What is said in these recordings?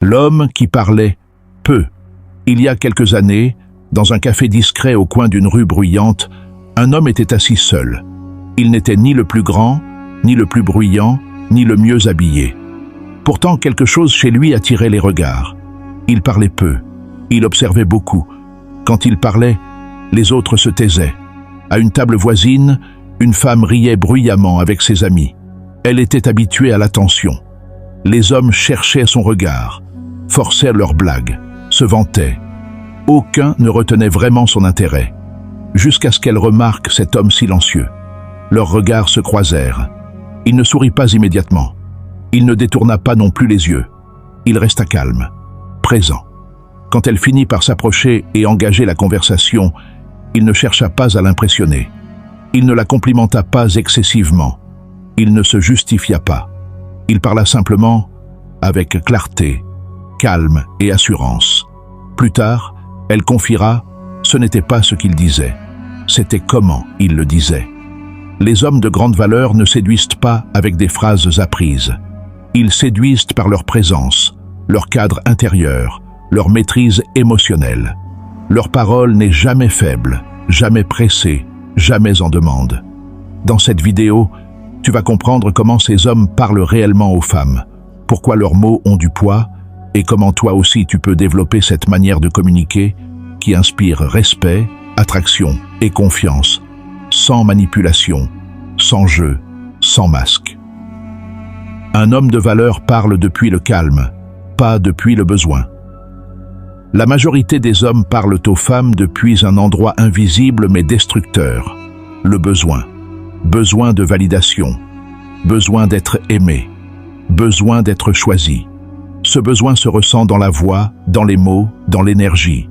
L'homme qui parlait peu. Il y a quelques années, dans un café discret au coin d'une rue bruyante, un homme était assis seul. Il n'était ni le plus grand, ni le plus bruyant, ni le mieux habillé. Pourtant, quelque chose chez lui attirait les regards. Il parlait peu. Il observait beaucoup. Quand il parlait, les autres se taisaient. À une table voisine, une femme riait bruyamment avec ses amis. Elle était habituée à l'attention. Les hommes cherchaient son regard, forçaient leurs blagues, se vantaient. Aucun ne retenait vraiment son intérêt, jusqu'à ce qu'elle remarque cet homme silencieux. Leurs regards se croisèrent. Il ne sourit pas immédiatement. Il ne détourna pas non plus les yeux. Il resta calme, présent. Quand elle finit par s'approcher et engager la conversation, il ne chercha pas à l'impressionner. Il ne la complimenta pas excessivement. Il ne se justifia pas. Il parla simplement, avec clarté, calme et assurance. Plus tard, elle confiera, ce n'était pas ce qu'il disait, c'était comment il le disait. Les hommes de grande valeur ne séduisent pas avec des phrases apprises. Ils séduisent par leur présence, leur cadre intérieur, leur maîtrise émotionnelle. Leur parole n'est jamais faible, jamais pressée, jamais en demande. Dans cette vidéo, tu vas comprendre comment ces hommes parlent réellement aux femmes, pourquoi leurs mots ont du poids et comment toi aussi tu peux développer cette manière de communiquer qui inspire respect, attraction et confiance, sans manipulation, sans jeu, sans masque. Un homme de valeur parle depuis le calme, pas depuis le besoin. La majorité des hommes parlent aux femmes depuis un endroit invisible mais destructeur, le besoin. Besoin de validation, besoin d'être aimé, besoin d'être choisi. Ce besoin se ressent dans la voix, dans les mots, dans l'énergie.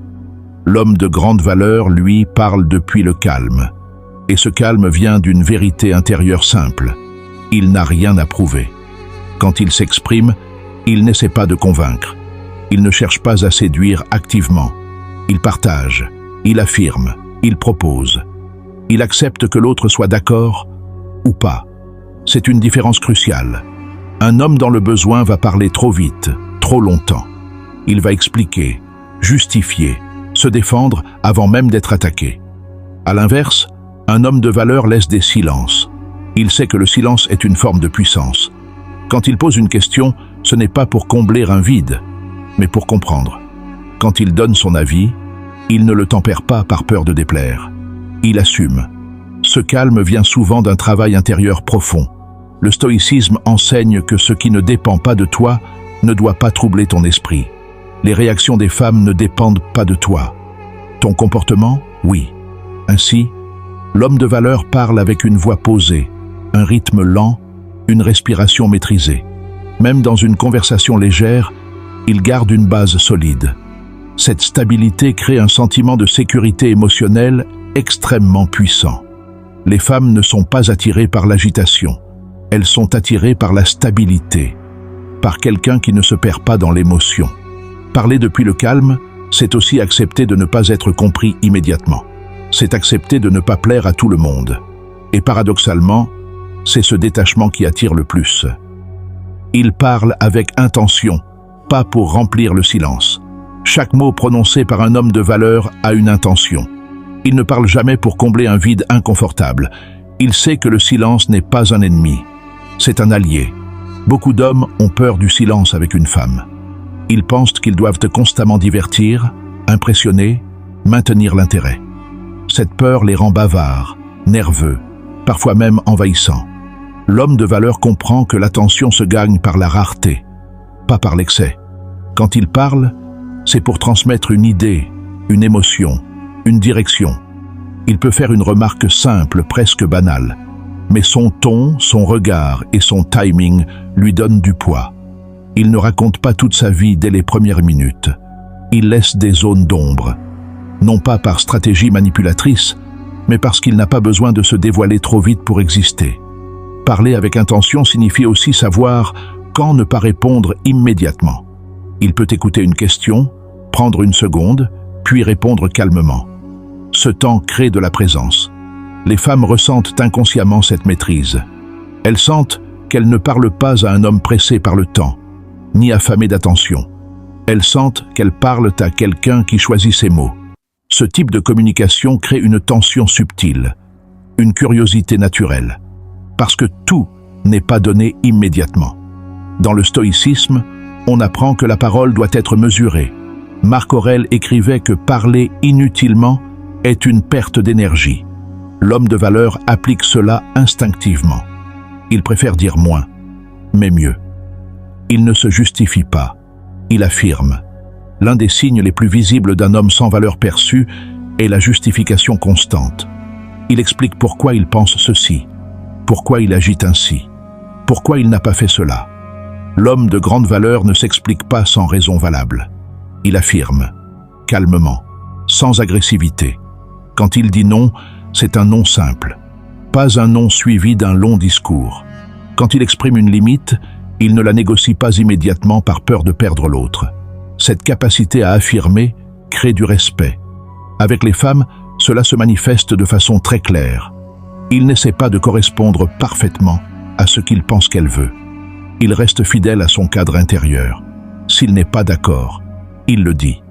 L'homme de grande valeur, lui, parle depuis le calme. Et ce calme vient d'une vérité intérieure simple. Il n'a rien à prouver. Quand il s'exprime, il n'essaie pas de convaincre. Il ne cherche pas à séduire activement. Il partage, il affirme, il propose. Il accepte que l'autre soit d'accord ou pas. C'est une différence cruciale. Un homme dans le besoin va parler trop vite, trop longtemps. Il va expliquer, justifier, se défendre avant même d'être attaqué. À l'inverse, un homme de valeur laisse des silences. Il sait que le silence est une forme de puissance. Quand il pose une question, ce n'est pas pour combler un vide, mais pour comprendre. Quand il donne son avis, il ne le tempère pas par peur de déplaire. Il assume. Ce calme vient souvent d'un travail intérieur profond. Le stoïcisme enseigne que ce qui ne dépend pas de toi ne doit pas troubler ton esprit. Les réactions des femmes ne dépendent pas de toi. Ton comportement, oui. Ainsi, l'homme de valeur parle avec une voix posée, un rythme lent, une respiration maîtrisée. Même dans une conversation légère, il garde une base solide. Cette stabilité crée un sentiment de sécurité émotionnelle extrêmement puissant. Les femmes ne sont pas attirées par l'agitation. Elles sont attirées par la stabilité, par quelqu'un qui ne se perd pas dans l'émotion. Parler depuis le calme, c'est aussi accepter de ne pas être compris immédiatement. C'est accepter de ne pas plaire à tout le monde. Et paradoxalement, c'est ce détachement qui attire le plus. Il parle avec intention, pas pour remplir le silence. Chaque mot prononcé par un homme de valeur a une intention. Il ne parle jamais pour combler un vide inconfortable. Il sait que le silence n'est pas un ennemi. C'est un allié. Beaucoup d'hommes ont peur du silence avec une femme. Ils pensent qu'ils doivent constamment divertir, impressionner, maintenir l'intérêt. Cette peur les rend bavards, nerveux, parfois même envahissants. L'homme de valeur comprend que l'attention se gagne par la rareté, pas par l'excès. Quand il parle, c'est pour transmettre une idée, une émotion, une direction. Il peut faire une remarque simple, presque banale, mais son ton, son regard et son timing lui donnent du poids. Il ne raconte pas toute sa vie dès les premières minutes. Il laisse des zones d'ombre, non pas par stratégie manipulatrice, mais parce qu'il n'a pas besoin de se dévoiler trop vite pour exister. Parler avec intention signifie aussi savoir quand ne pas répondre immédiatement. Il peut écouter une question, prendre une seconde, puis répondre calmement. Ce temps crée de la présence. Les femmes ressentent inconsciemment cette maîtrise. Elles sentent qu'elles ne parlent pas à un homme pressé par le temps, ni affamé d'attention. Elles sentent qu'elles parlent à quelqu'un qui choisit ses mots. Ce type de communication crée une tension subtile, une curiosité naturelle, parce que tout n'est pas donné immédiatement. Dans le stoïcisme, on apprend que la parole doit être mesurée. Marc Aurèle écrivait que parler inutilement est une perte d'énergie. L'homme de valeur applique cela instinctivement. Il préfère dire moins, mais mieux. Il ne se justifie pas, il affirme. L'un des signes les plus visibles d'un homme sans valeur perçue est la justification constante. Il explique pourquoi il pense ceci, pourquoi il agit ainsi, pourquoi il n'a pas fait cela. L'homme de grande valeur ne s'explique pas sans raison valable. Il affirme, calmement, sans agressivité. Quand il dit non, c'est un non simple, pas un non suivi d'un long discours. Quand il exprime une limite, il ne la négocie pas immédiatement par peur de perdre l'autre. Cette capacité à affirmer crée du respect. Avec les femmes, cela se manifeste de façon très claire. Il n'essaie pas de correspondre parfaitement à ce qu'il pense qu'elle veut. Il reste fidèle à son cadre intérieur. S'il n'est pas d'accord, il le dit.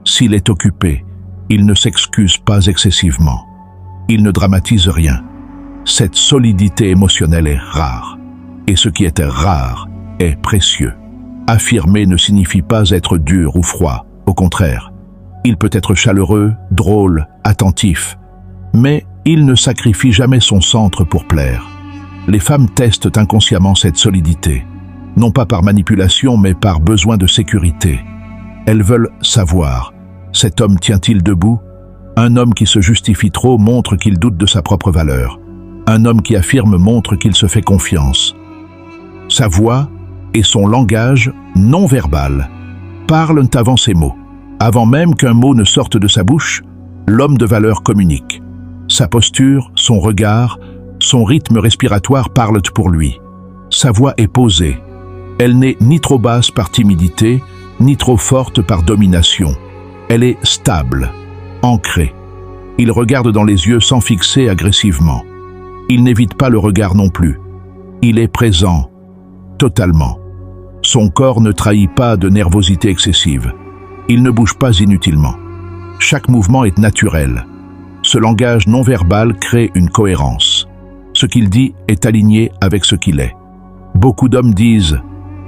S'il est occupé, il ne s'excuse pas excessivement. Il ne dramatise rien. Cette solidité émotionnelle est rare. Et ce qui est rare est précieux. Affirmer ne signifie pas être dur ou froid. Au contraire, il peut être chaleureux, drôle, attentif. Mais il ne sacrifie jamais son centre pour plaire. Les femmes testent inconsciemment cette solidité. Non pas par manipulation, mais par besoin de sécurité. Elles veulent savoir, cet homme tient-il debout? Un homme qui se justifie trop montre qu'il doute de sa propre valeur. Un homme qui affirme montre qu'il se fait confiance. Sa voix et son langage non verbal parlent avant ses mots. Avant même qu'un mot ne sorte de sa bouche, l'homme de valeur communique. Sa posture, son regard, son rythme respiratoire parlent pour lui. Sa voix est posée. Elle n'est ni trop basse par timidité, ni trop forte par domination. Elle est stable, ancrée. Il regarde dans les yeux sans fixer agressivement. Il n'évite pas le regard non plus. Il est présent, totalement. Son corps ne trahit pas de nervosité excessive. Il ne bouge pas inutilement. Chaque mouvement est naturel. Ce langage non verbal crée une cohérence. Ce qu'il dit est aligné avec ce qu'il est. Beaucoup d'hommes disent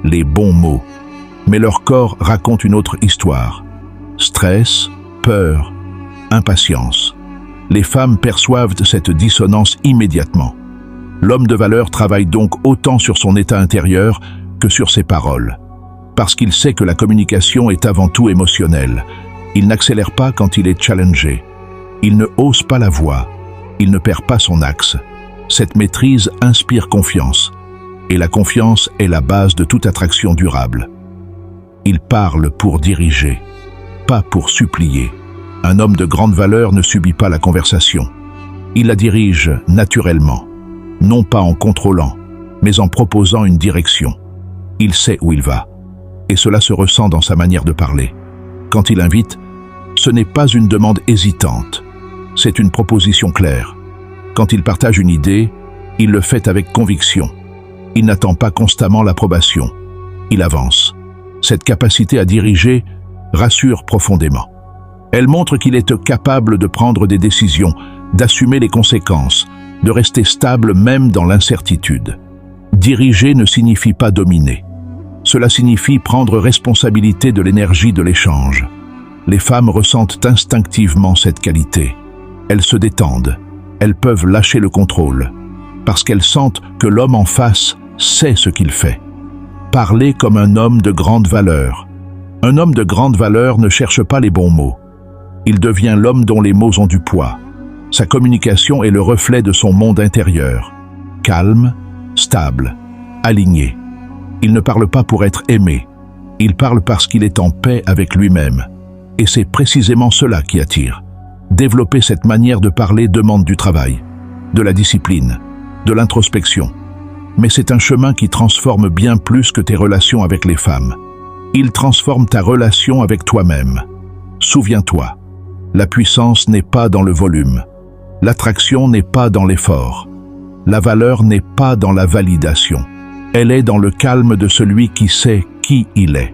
les bons mots, mais leur corps raconte une autre histoire. Stress, peur, impatience. Les femmes perçoivent cette dissonance immédiatement. L'homme de valeur travaille donc autant sur son état intérieur que sur ses paroles. Parce qu'il sait que la communication est avant tout émotionnelle. Il n'accélère pas quand il est challengé. Il ne hausse pas la voix. Il ne perd pas son axe. Cette maîtrise inspire confiance. Et la confiance est la base de toute attraction durable. Il parle pour diriger, pas pour supplier. Un homme de grande valeur ne subit pas la conversation. Il la dirige naturellement, non pas en contrôlant, mais en proposant une direction. Il sait où il va, et cela se ressent dans sa manière de parler. Quand il invite, ce n'est pas une demande hésitante, c'est une proposition claire. Quand il partage une idée, il le fait avec conviction. Il n'attend pas constamment l'approbation. Il avance. Cette capacité à diriger rassure profondément. Elle montre qu'il est capable de prendre des décisions, d'assumer les conséquences, de rester stable même dans l'incertitude. Diriger ne signifie pas dominer. Cela signifie prendre responsabilité de l'énergie de l'échange. Les femmes ressentent instinctivement cette qualité. Elles se détendent. Elles peuvent lâcher le contrôle, parce qu'elles sentent que l'homme en face sait ce qu'il fait. Parler comme un homme de grande valeur. Un homme de grande valeur ne cherche pas les bons mots. Il devient l'homme dont les mots ont du poids. Sa communication est le reflet de son monde intérieur. Calme, stable, aligné. Il ne parle pas pour être aimé. Il parle parce qu'il est en paix avec lui-même. Et c'est précisément cela qui attire. Développer cette manière de parler demande du travail, de la discipline, de l'introspection. Mais c'est un chemin qui transforme bien plus que tes relations avec les femmes. Il transforme ta relation avec toi-même. Souviens-toi, la puissance n'est pas dans le volume. L'attraction n'est pas dans l'effort. La valeur n'est pas dans la validation. Elle est dans le calme de celui qui sait qui il est.